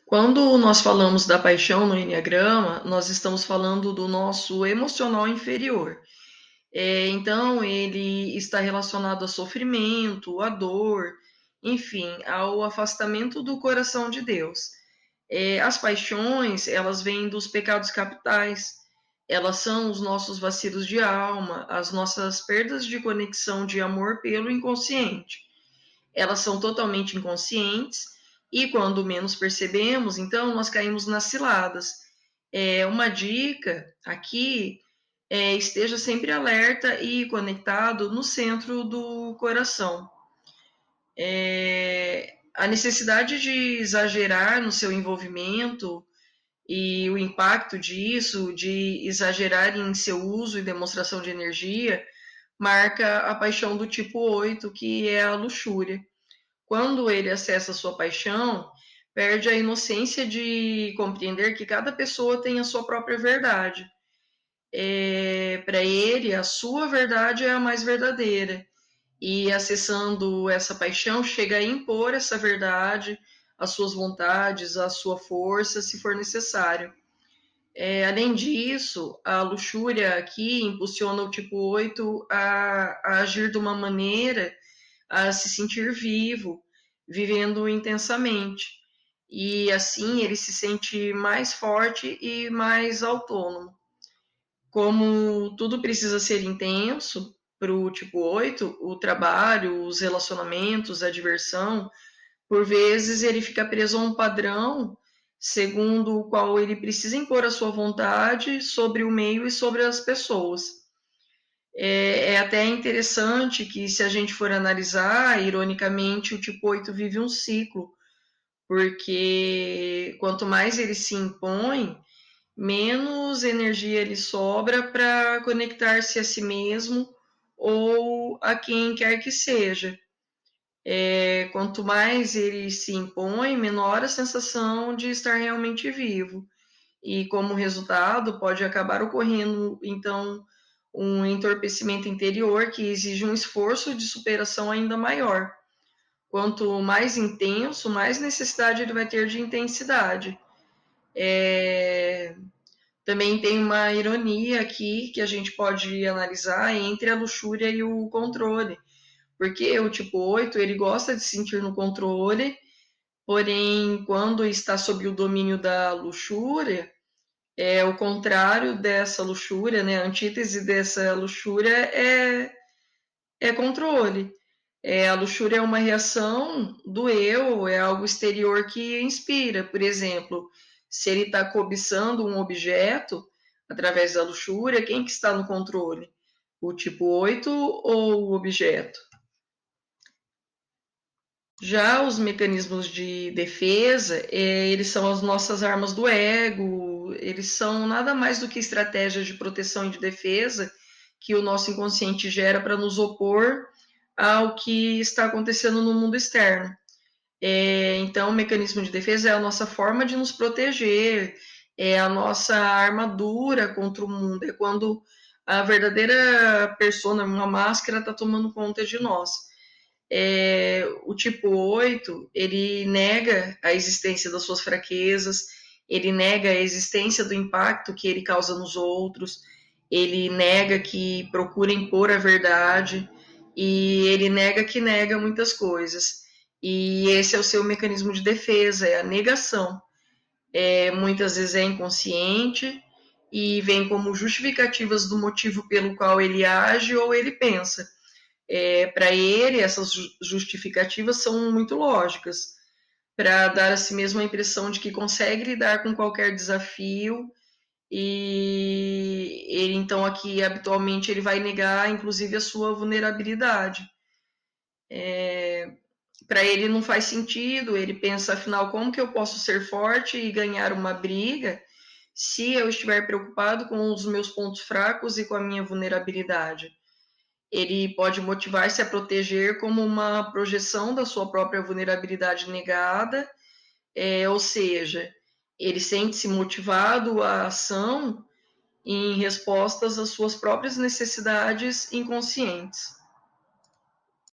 Quando nós falamos da paixão no Enneagrama, nós estamos falando do nosso emocional inferior. Então, ele está relacionado a sofrimento, a dor, enfim, ao afastamento do coração de Deus. As paixões, elas vêm dos pecados capitais. Elas são os nossos vacilos de alma, as nossas perdas de conexão de amor pelo inconsciente. Elas são totalmente inconscientes e quando menos percebemos, então nós caímos nas ciladas. Uma dica aqui esteja sempre alerta e conectado no centro do coração. A necessidade de exagerar no seu envolvimento e o impacto disso, de exagerar em seu uso e demonstração de energia, marca a paixão do tipo 8, que é a luxúria. Quando ele acessa a sua paixão, perde a inocência de compreender que cada pessoa tem a sua própria verdade. Para ele, a sua verdade é a mais verdadeira. E acessando essa paixão, chega a impor essa verdade, as suas vontades, a sua força, se for necessário. Além disso, a luxúria aqui impulsiona o tipo 8 a agir de uma maneira a se sentir vivo, vivendo intensamente. E assim ele se sente mais forte e mais autônomo. Como tudo precisa ser intenso para o tipo 8, o trabalho, os relacionamentos, a diversão, por vezes ele fica preso a um padrão segundo o qual ele precisa impor a sua vontade sobre o meio e sobre as pessoas. É até interessante que, se a gente for analisar, ironicamente, o tipo 8 vive um ciclo, porque quanto mais ele se impõe, menos energia ele sobra para conectar-se a si mesmo ou a quem quer que seja. Quanto mais ele se impõe, menor a sensação de estar realmente vivo. E como resultado, pode acabar ocorrendo, então, um entorpecimento interior que exige um esforço de superação ainda maior. Quanto mais intenso, mais necessidade ele vai ter de intensidade. Também tem uma ironia aqui que a gente pode analisar entre a luxúria e o controle, porque o tipo 8 ele gosta de se sentir no controle, porém, quando está sob o domínio da luxúria, o contrário dessa luxúria, né? A antítese dessa luxúria é controle. A luxúria é uma reação do eu, é algo exterior que inspira. Por exemplo, se ele está cobiçando um objeto através da luxúria, quem que está no controle? O tipo 8 ou o objeto? Já os mecanismos de defesa, eles são as nossas armas do ego, eles são nada mais do que estratégias de proteção e de defesa que o nosso inconsciente gera para nos opor ao que está acontecendo no mundo externo. Então, o mecanismo de defesa é a nossa forma de nos proteger, é a nossa armadura contra o mundo, é quando a verdadeira persona, uma máscara, está tomando conta de nós. O tipo 8, ele nega a existência das suas fraquezas, ele nega a existência do impacto que ele causa nos outros, ele nega que procura impor a verdade, e ele nega que nega muitas coisas. E esse é o seu mecanismo de defesa, é a negação. Muitas vezes é inconsciente e vem como justificativas do motivo pelo qual ele age ou ele pensa. Para ele, essas justificativas são muito lógicas, para dar a si mesmo a impressão de que consegue lidar com qualquer desafio, e ele, então, aqui, habitualmente, ele vai negar, inclusive, a sua vulnerabilidade. Para ele não faz sentido, ele pensa, afinal, como que eu posso ser forte e ganhar uma briga se eu estiver preocupado com os meus pontos fracos e com a minha vulnerabilidade? Ele pode motivar-se a proteger como uma projeção da sua própria vulnerabilidade negada, ou seja, ele sente-se motivado à ação em respostas às suas próprias necessidades inconscientes.